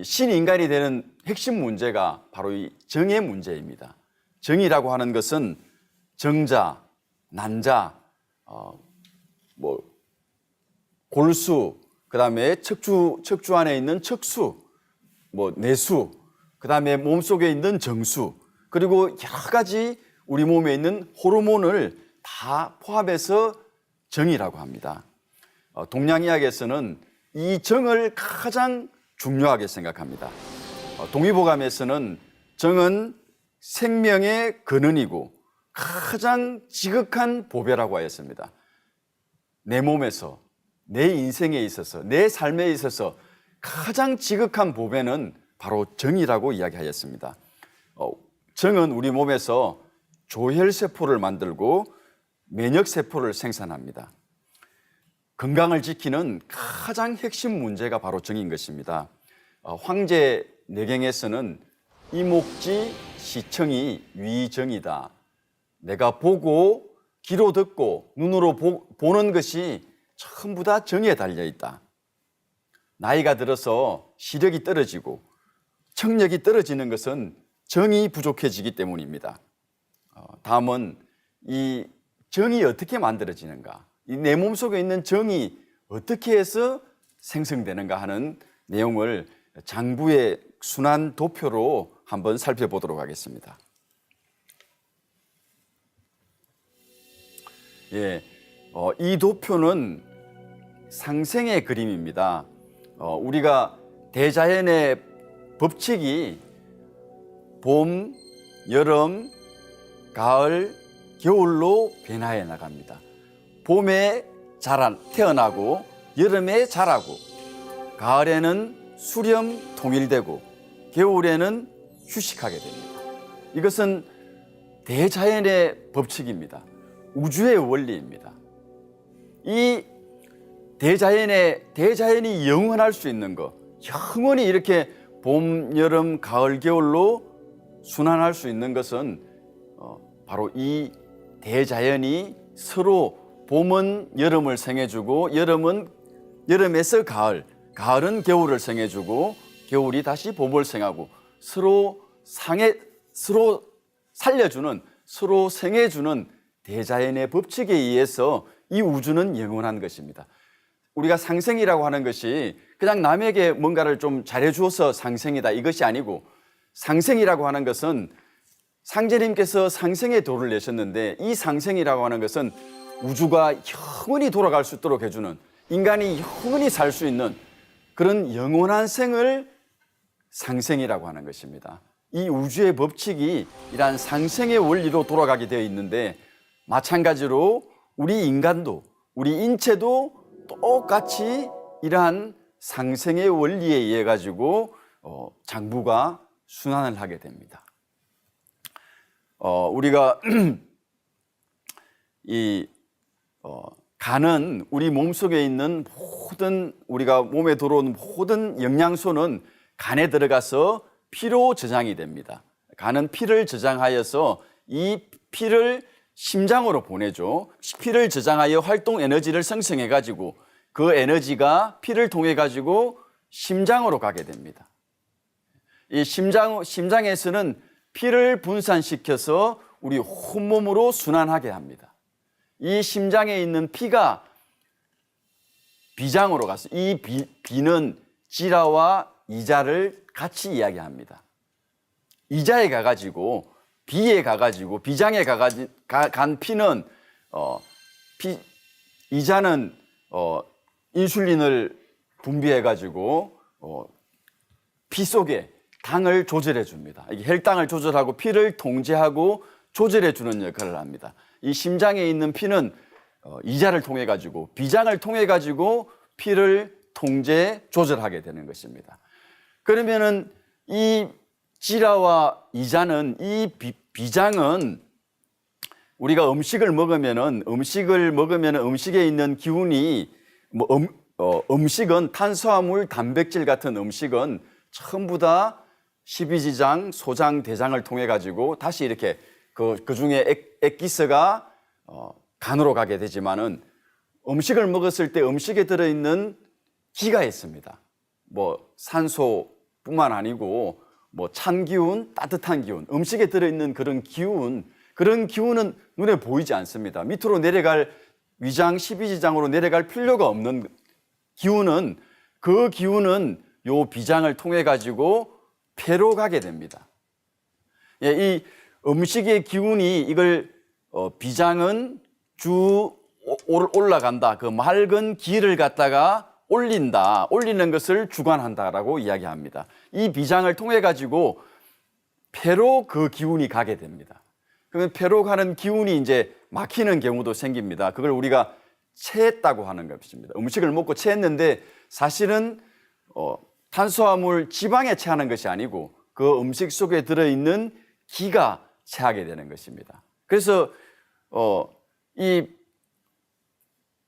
신인간이 되는 핵심 문제가 바로 이 정의 문제입니다. 정이라고 하는 것은 정자, 난자, 골수, 그 다음에 척추 안에 있는 척수, 내수, 그 다음에 몸속에 있는 정수, 그리고 여러 가지 우리 몸에 있는 호르몬을 다 포함해서 정이라고 합니다. 동양의학에서는 이 정을 가장 중요하게 생각합니다. 동의보감에서는 정은 생명의 근원이고 가장 지극한 보배라고 하였습니다. 내 몸에서, 내 인생에 있어서, 내 삶에 있어서 가장 지극한 보배는 바로 정이라고 이야기하였습니다. 정은 우리 몸에서 조혈세포를 만들고 면역세포를 생산합니다. 건강을 지키는 가장 핵심 문제가 바로 정인 것입니다. 황제 내경에서는 이목지 시청이 위정이다. 내가 보고 귀로 듣고 눈으로 보는 것이 전부 다 정에 달려 있다. 나이가 들어서 시력이 떨어지고 청력이 떨어지는 것은 정이 부족해지기 때문입니다. 다음은 이 정이 어떻게 만들어지는가? 이 내 몸속에 있는 정이 어떻게 해서 생성되는가 하는 내용을 장부의 순환 도표로 한번 살펴보도록 하겠습니다. 예, 이 도표는 상생의 그림입니다. 우리가 대자연의 법칙이 봄, 여름, 가을, 겨울로 변화해 나갑니다. 봄에 태어나고 여름에 자라고 가을에는 수렴 통일되고 겨울에는 휴식하게 됩니다. 이것은 대자연의 법칙입니다. 우주의 원리입니다. 이 대자연이 영원할 수 있는 것, 영원히 이렇게 봄, 여름, 가을, 겨울로 순환할 수 있는 것은 바로 이 대자연이 서로 봄은 여름을 생해주고 여름은 여름에서 가을은 겨울을 생해주고 겨울이 다시 봄을 생하고 서로 살려주는, 서로 생해주는 대자연의 법칙에 의해서 이 우주는 영원한 것입니다. 우리가 상생이라고 하는 것이 그냥 남에게 뭔가를 좀 잘해주어서 상생이다 이것이 아니고, 상생이라고 하는 것은 상제님께서 상생의 도를 내셨는데 이 상생이라고 하는 것은 우주가 영원히 돌아갈 수 있도록 해주는, 인간이 영원히 살 수 있는 그런 영원한 생을 상생이라고 하는 것입니다. 이 우주의 법칙이 이러한 상생의 원리로 돌아가게 되어 있는데, 마찬가지로 우리 인간도, 우리 인체도 똑같이 이러한 상생의 원리에 의해 가지고 장부가 순환을 하게 됩니다. 우리가 간은 우리 몸속에 있는 모든, 우리가 몸에 들어오는 모든 영양소는 간에 들어가서 피로 저장이 됩니다. 간은 피를 저장하여서 이 피를 심장으로 보내죠. 피를 저장하여 활동 에너지를 생성해 가지고 그 에너지가 피를 통해 가지고 심장으로 가게 됩니다. 이 심장에서는 피를 분산시켜서 우리 온몸으로 순환하게 합니다. 이 심장에 있는 피가 비장으로 가서 이 비는 지라와 이자를 같이 이야기합니다. 이자에 가가지고 비에 가가지고 비장에 간 피는 이자는 인슐린을 분비해가지고 피 속에 당을 조절해 줍니다. 이게 혈당을 조절하고 피를 통제하고 조절해 주는 역할을 합니다. 이 심장에 있는 피는 이자를 통해 가지고 비장을 통해 가지고 피를 통제 조절하게 되는 것입니다. 그러면은 이 지라와 이자는 이 비장은 우리가 음식을 먹으면은 음식에 있는 기운이 음식은 탄수화물, 단백질 같은 음식은 전부 다 십이지장, 소장, 대장을 통해 가지고 다시 이렇게 그 중에 액기스가 간으로 가게 되지만은 음식을 먹었을 때 음식에 들어있는 기가 있습니다. 뭐 산소뿐만 아니고 뭐 찬 기운, 따뜻한 기운, 음식에 들어있는 그런 기운은 눈에 보이지 않습니다. 밑으로 내려갈 위장, 십이지장으로 내려갈 필요가 없는 기운은 요 비장을 통해 가지고 폐로 가게 됩니다. 예, 이 음식의 기운이 이걸 비장은 올라간다. 그 맑은 기를 갖다가 올리는 것을 주관한다라고 이야기합니다. 이 비장을 통해 가지고 폐로 그 기운이 가게 됩니다. 그러면 폐로 가는 기운이 이제 막히는 경우도 생깁니다. 그걸 우리가 체했다고 하는 것입니다. 음식을 먹고 체했는데 사실은 탄수화물, 지방에 체하는 것이 아니고 그 음식 속에 들어있는 기가 체하게 되는 것입니다. 그래서 이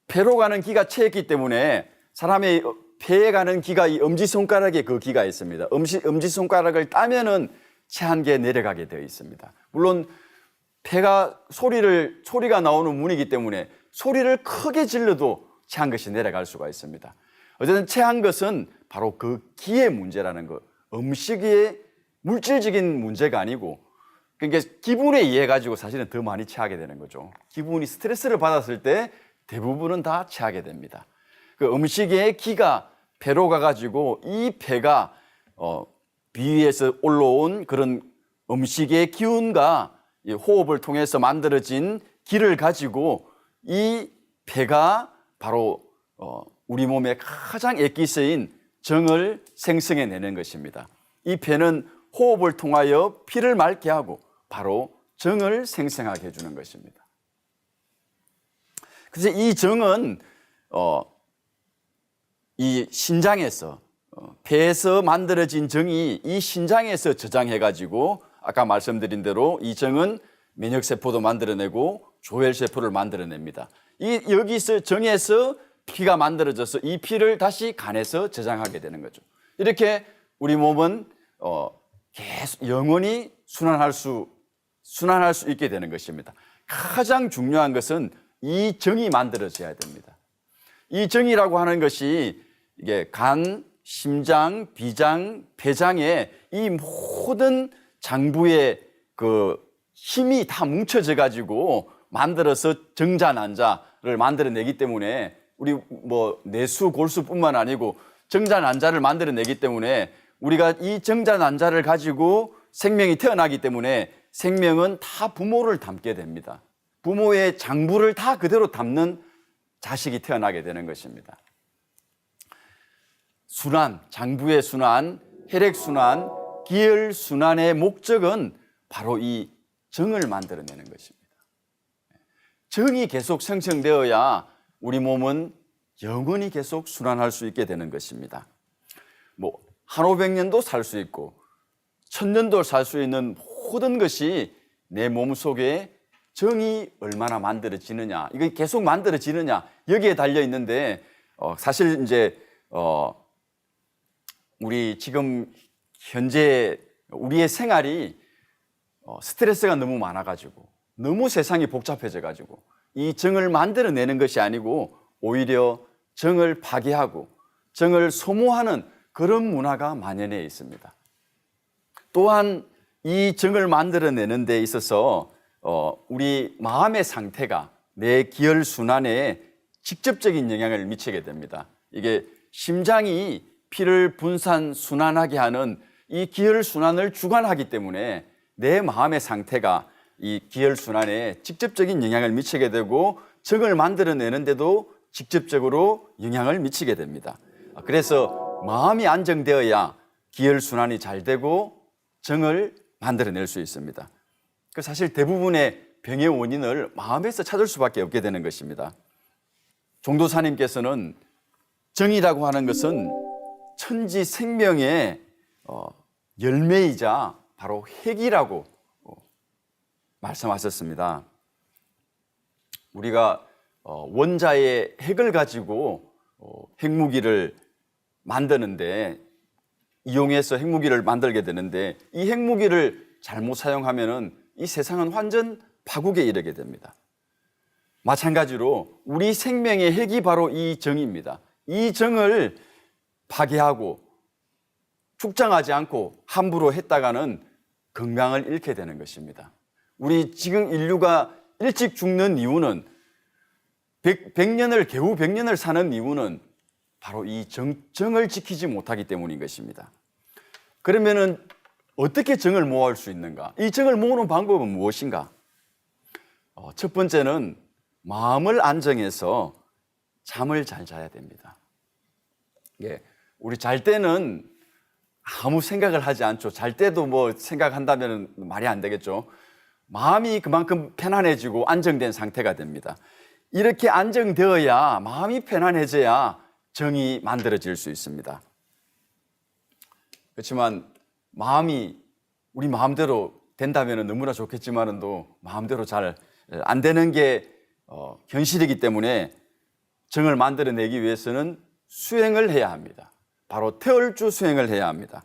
폐로 가는 기가 체했기 때문에 사람의 폐에 가는 기가 이 엄지손가락에 그 기가 있습니다. 엄지손가락을 따면은 체한 게 내려가게 되어 있습니다. 물론 폐가 소리가 나오는 문이기 때문에 소리를 크게 질러도 체한 것이 내려갈 수가 있습니다. 어쨌든 체한 것은 바로 그 기의 문제라는 것. 음식의 물질적인 문제가 아니고 그러니까 기분에 의해 가지고 사실은 더 많이 체하게 되는 거죠. 기분이 스트레스를 받았을 때 대부분은 다 체하게 됩니다. 그 음식의 기가 폐로 가가지고 이 폐가 비위에서 올라온 그런 음식의 기운과 호흡을 통해서 만들어진 기를 가지고 이 폐가 바로 우리 몸의 가장 액기스인 정을 생성해내는 것입니다. 이 폐는 호흡을 통하여 피를 맑게 하고 바로 정을 생성하게 해주는 것입니다. 그래서 이 정은 이 신장에서 폐에서 만들어진 정이 이 신장에서 저장해가지고 아까 말씀드린 대로 이 정은 면역세포도 만들어내고 조혈세포를 만들어냅니다. 여기서 정에서 피가 만들어져서 이 피를 다시 간에서 저장하게 되는 거죠. 이렇게 우리 몸은 계속 영원히 순환할 수 있게 되는 것입니다. 가장 중요한 것은 이 정이 만들어져야 됩니다. 이 정이라고 하는 것이 이게 간, 심장, 비장, 폐장에 이 모든 장부의 그 힘이 다 뭉쳐져 가지고 만들어서 정자, 난자를 만들어내기 때문에 우리 뭐 내수, 골수뿐만 아니고 정자, 난자를 만들어내기 때문에 우리가 이 정자, 난자를 가지고 생명이 태어나기 때문에 생명은 다 부모를 닮게 됩니다. 부모의 장부를 다 그대로 담는 자식이 태어나게 되는 것입니다. 순환, 장부의 순환, 혈액순환, 기혈순환의 목적은 바로 이 정을 만들어내는 것입니다. 정이 계속 생성되어야 우리 몸은 영원히 계속 순환할 수 있게 되는 것입니다. 뭐 한 500년도 살 수 있고 1000년도 살 수 있는 모든 것이 내 몸 속에 정이 얼마나 만들어지느냐, 이게 계속 만들어지느냐 여기에 달려 있는데 사실 이제 우리 지금 현재 우리의 생활이 스트레스가 너무 많아가지고 너무 세상이 복잡해져가지고 이 정을 만들어내는 것이 아니고 오히려 정을 파괴하고 정을 소모하는 그런 문화가 만연해 있습니다. 또한 이 정을 만들어내는 데 있어서 우리 마음의 상태가 내 기혈 순환에 직접적인 영향을 미치게 됩니다. 이게 심장이 피를 분산 순환하게 하는 이 기혈 순환을 주관하기 때문에 내 마음의 상태가 이 기혈 순환에 직접적인 영향을 미치게 되고 정을 만들어내는데도 직접적으로 영향을 미치게 됩니다. 그래서 마음이 안정되어야 기혈 순환이 잘 되고 정을 만들어낼 수 있습니다. 사실 대부분의 병의 원인을 마음에서 찾을 수밖에 없게 되는 것입니다. 종도사님께서는 정이라고 하는 것은 천지 생명의 열매이자 바로 핵이라고 말씀하셨습니다. 우리가 원자의 핵을 가지고 핵무기를 만드는데 이용해서 핵무기를 만들게 되는데 이 핵무기를 잘못 사용하면은 이 세상은 완전 파국에 이르게 됩니다. 마찬가지로 우리 생명의 핵이 바로 이 정입니다. 이 정을 파괴하고 축장하지 않고 함부로 했다가는 건강을 잃게 되는 것입니다. 우리 지금 인류가 일찍 죽는 이유는 100년을 겨우 100년을 사는 이유는 바로 이 정을 지키지 못하기 때문인 것입니다. 그러면은 어떻게 정을 모을 수 있는가? 이 정을 모으는 방법은 무엇인가? 첫 번째는 마음을 안정해서 잠을 잘 자야 됩니다. 예, 우리 잘 때는 아무 생각을 하지 않죠. 잘 때도 뭐 생각한다면 말이 안 되겠죠. 마음이 그만큼 편안해지고 안정된 상태가 됩니다. 이렇게 안정되어야 마음이 편안해져야 정이 만들어질 수 있습니다. 그렇지만 마음이 우리 마음대로 된다면 너무나 좋겠지만은 또 마음대로 잘 안 되는 게 현실이기 때문에 정을 만들어내기 위해서는 수행을 해야 합니다. 바로 태월주 수행을 해야 합니다.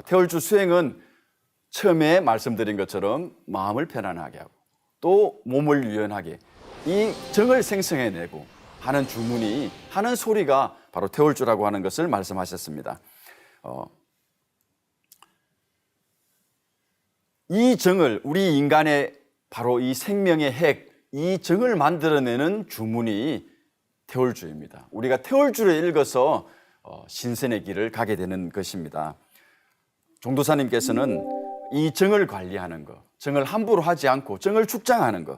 태월주 수행은 처음에 말씀드린 것처럼 마음을 편안하게 하고 또 몸을 유연하게 이 정을 생성해내고 하는 주문이 하는 소리가 바로 태월주라고 하는 것을 말씀하셨습니다. 이 정을 우리 인간의 바로 이 생명의 핵, 이 정을 만들어내는 주문이 태월주입니다. 우리가 태월주를 읽어서 신선의 길을 가게 되는 것입니다. 종도사님께서는 이 정을 관리하는 것, 정을 함부로 하지 않고 정을 축장하는 것,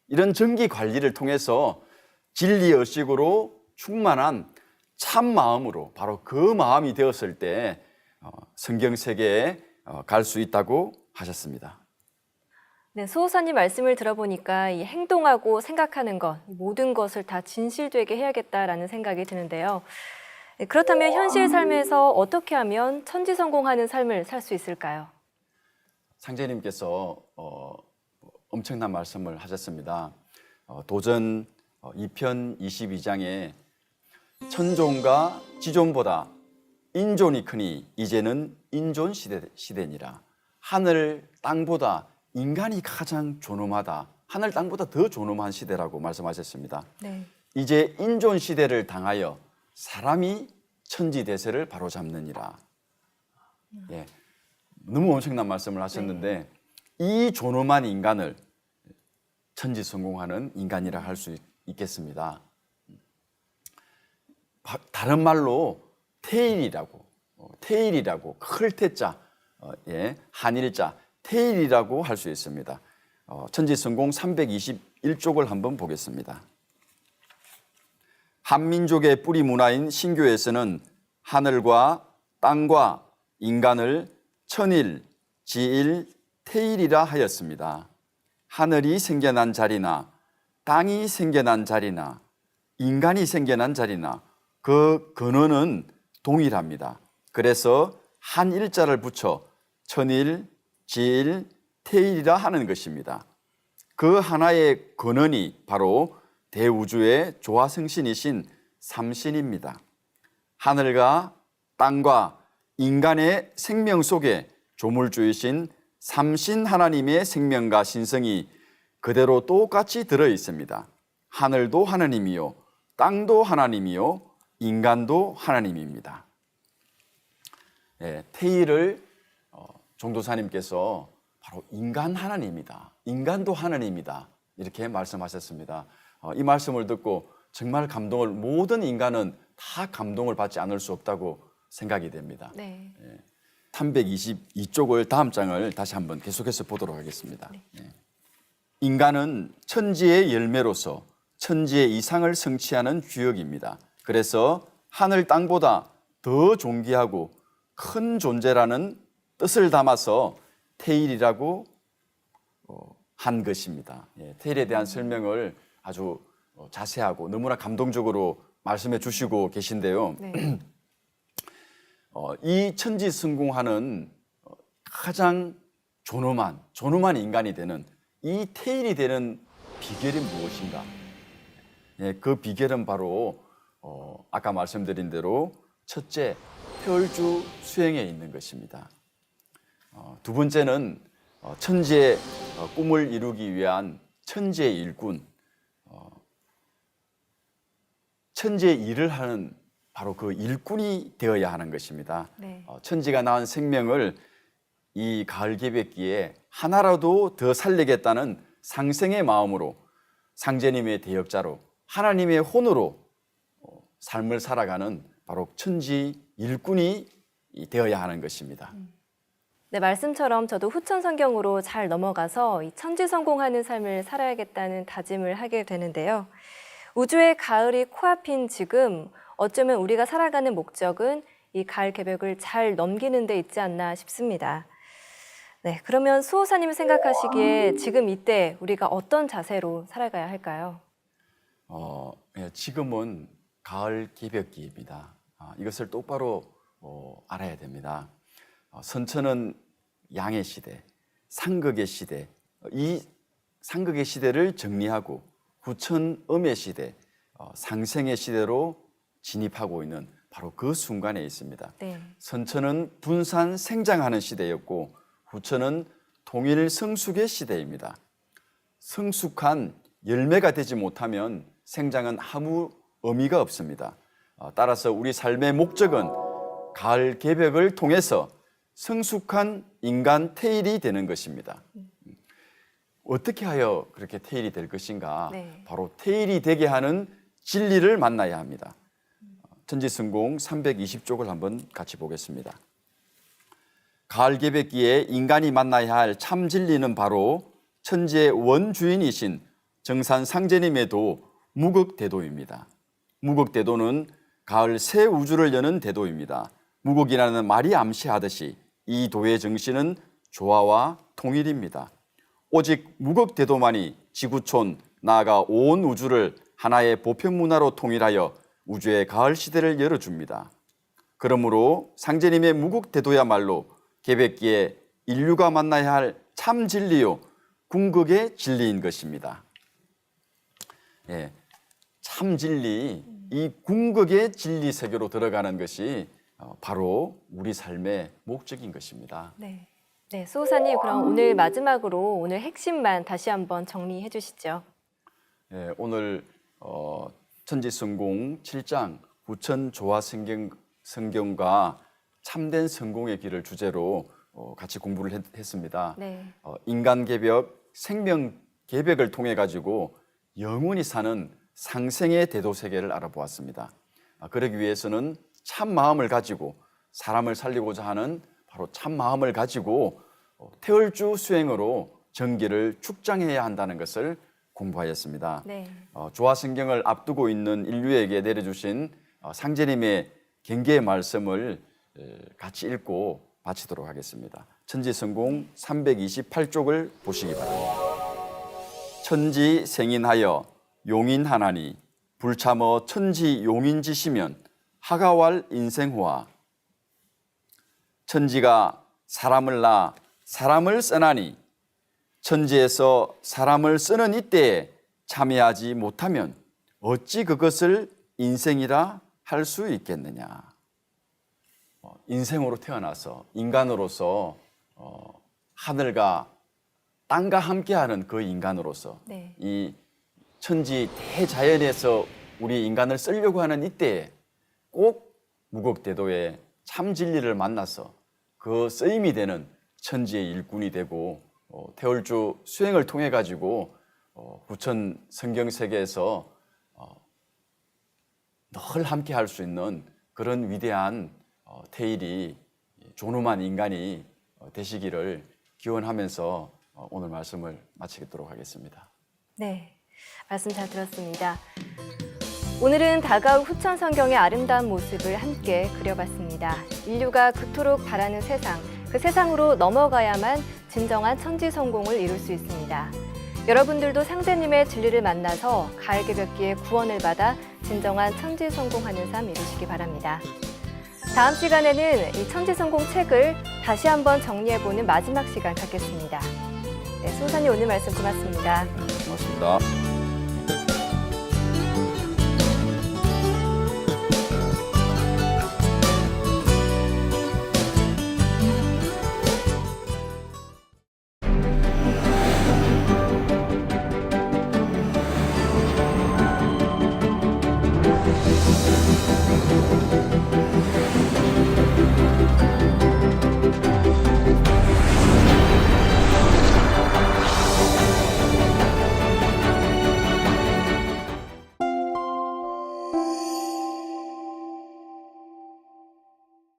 이런 정기 관리를 통해서 진리 의식으로 충만한 참 마음으로 바로 그 마음이 되었을 때 성경 세계에 갈 수 있다고 하셨습니다. 네, 수호사님 말씀을 들어보니까 이 행동하고 생각하는 것, 모든 것을 다 진실되게 해야겠다라는 생각이 드는데요. 그렇다면 현실 삶에서 어떻게 하면 천지성공하는 삶을 살 수 있을까요? 상제님께서 엄청난 말씀을 하셨습니다. 도전 2편 22장에 천존과 지존보다 인존이 크니 이제는 인존 시대니라. 하늘 땅보다 인간이 가장 존엄하다. 하늘 땅보다 더 존엄한 시대라고 말씀하셨습니다. 네. 이제 인존 시대를 당하여 사람이 천지대세를 바로잡느니라. 예, 너무 엄청난 말씀을 하셨는데 이 존엄한 인간을 천지성공하는 인간이라 할 수 있겠습니다. 다른 말로 태일이라고 클 태자, 한일자 태일이라고 할 수 있습니다. 천지성공 321쪽을 한번 보겠습니다. 한민족의 뿌리 문화인 신교에서는 하늘과 땅과 인간을 천일, 지일, 태일이라 하였습니다. 하늘이 생겨난 자리나 땅이 생겨난 자리나 인간이 생겨난 자리나 그 근원은 동일합니다. 그래서 한 일자를 붙여 천일, 지일, 태일이라 하는 것입니다. 그 하나의 근원이 바로 대우주의 조화성신이신 삼신입니다. 하늘과 땅과 인간의 생명 속에 조물주이신 삼신 하나님의 생명과 신성이 그대로 똑같이 들어 있습니다. 하늘도 하나님이요, 땅도 하나님이요, 인간도 하나님입니다. 태일을 종도사님께서 바로 인간 하나님이다, 인간도 하나님이다 이렇게 말씀하셨습니다. 이 말씀을 듣고 정말 모든 인간은 다 감동을 받지 않을 수 없다고 생각이 됩니다. 네. 322쪽을 다음 장을 다시 한번 계속해서 보도록 하겠습니다. 네. 인간은 천지의 열매로서 천지의 이상을 성취하는 주역입니다. 그래서 하늘 땅보다 더 존귀하고 큰 존재라는 뜻을 담아서 태일이라고 한 것입니다. 태일에 대한 설명을 아주 자세하고 너무나 감동적으로 말씀해 주시고 계신데요. 네. 이 천지성공하는 가장 존엄한 인간이 되는 이 태일이 되는 비결이 무엇인가? 그 비결은 바로 아까 말씀드린 대로 첫째, 태월주 수행에 있는 것입니다. 두 번째는 천지의 꿈을 이루기 위한 천지의 일꾼, 천지의 일을 하는 바로 그 일꾼이 되어야 하는 것입니다. 네. 천지가 낳은 생명을 이 가을 개백기에 하나라도 더 살리겠다는 상생의 마음으로 상제님의 대역자로 하나님의 혼으로 삶을 살아가는 바로 천지 일꾼이 되어야 하는 것입니다. 네, 말씀처럼 저도 후천 성경으로 잘 넘어가서 이 천지 성공하는 삶을 살아야겠다는 다짐을 하게 되는데요. 우주의 가을이 코앞인 지금 어쩌면 우리가 살아가는 목적은 이 가을 개벽을 잘 넘기는 데 있지 않나 싶습니다. 네, 그러면 수호사님이 생각하시기에 지금 이때 우리가 어떤 자세로 살아가야 할까요? 지금은 가을 개벽기입니다. 이것을 똑바로 알아야 됩니다. 선천은 양의 시대, 상극의 시대, 이 상극의 시대를 정리하고 후천 음의 시대, 상생의 시대로 진입하고 있는 바로 그 순간에 있습니다. 네. 선천은 분산 생장하는 시대였고 후천은 통일 성숙의 시대입니다. 성숙한 열매가 되지 못하면 생장은 아무 의미가 없습니다. 따라서 우리 삶의 목적은 가을 개벽을 통해서 성숙한 인간 태일이 되는 것입니다. 어떻게 하여 그렇게 태일이 될 것인가? 네. 바로 태일이 되게 하는 진리를 만나야 합니다. 천지성공 320쪽을 한번 같이 보겠습니다. 가을 개벽기에 인간이 만나야 할 참 진리는 바로 천지의 원주인이신 정산 상제님의 도 무극대도입니다. 무극대도는 가을 새 우주를 여는 대도입니다. 무극이라는 말이 암시하듯이 이 도의 정신은 조화와 통일입니다. 오직 무극대도만이 지구촌 나아가 온 우주를 하나의 보편문화로 통일하여 우주의 가을 시대를 열어줍니다. 그러므로 상제님의 무극대도야말로 개백기에 인류가 만나야 할 참 진리요 궁극의 진리인 것입니다. 참 진리, 이 궁극의 진리 세계로 들어가는 것이 바로 우리 삶의 목적인 것입니다. 네. 네, 수호사님, 그럼 오늘 마지막으로 오늘 핵심만 다시 한번 정리해 주시죠. 오늘 천지성공 7장 후천 조화 성경과 참된 성공의 길을 주제로 같이 공부를 했습니다. 네. 인간 개벽, 생명 개벽을 통해 가지고 영원히 사는 상생의 대도 세계를 알아보았습니다. 그러기 위해서는 참 마음을 가지고 사람을 살리고자 하는 바로 참 마음을 가지고 태월주 수행으로 정기를 축장해야 한다는 것을 공부하였습니다. 네. 조화 성경을 앞두고 있는 인류에게 내려주신 상제님의 경계의 말씀을 같이 읽고 마치도록 하겠습니다. 천지성공 328쪽을 보시기 바랍니다. 천지 생인하여 용인하나니 불참어 천지 용인지시면 하가왈 인생호와 천지가 사람을 낳아 사람을 써나니 천지에서 사람을 쓰는 이때에 참여하지 못하면 어찌 그것을 인생이라 할 수 있겠느냐. 인생으로 태어나서 인간으로서 하늘과 땅과 함께하는 그 인간으로서 네. 이 천지 대자연에서 우리 인간을 쓰려고 하는 이때에 꼭 무극대도의 참 진리를 만나서 그 쓰임이 되는 천지의 일꾼이 되고 태월주 수행을 통해 가지고 후천 성경 세계에서 늘 함께 할 수 있는 그런 위대한 태일이 존엄한 인간이 되시기를 기원하면서 오늘 말씀을 마치도록 하겠습니다. 네, 말씀 잘 들었습니다. 오늘은 다가올 후천 성경의 아름다운 모습을 함께 그려봤습니다. 인류가 그토록 바라는 세상, 그 세상으로 넘어가야만 진정한 천지 성공을 이룰 수 있습니다. 여러분들도 상제님의 진리를 만나서 가을개벽기의 구원을 받아 진정한 천지 성공하는 삶 이루시기 바랍니다. 다음 시간에는 이 천지 성공 책을 다시 한번 정리해보는 마지막 시간 갖겠습니다. 네, 송사님 오늘 말씀 고맙습니다. 고맙습니다.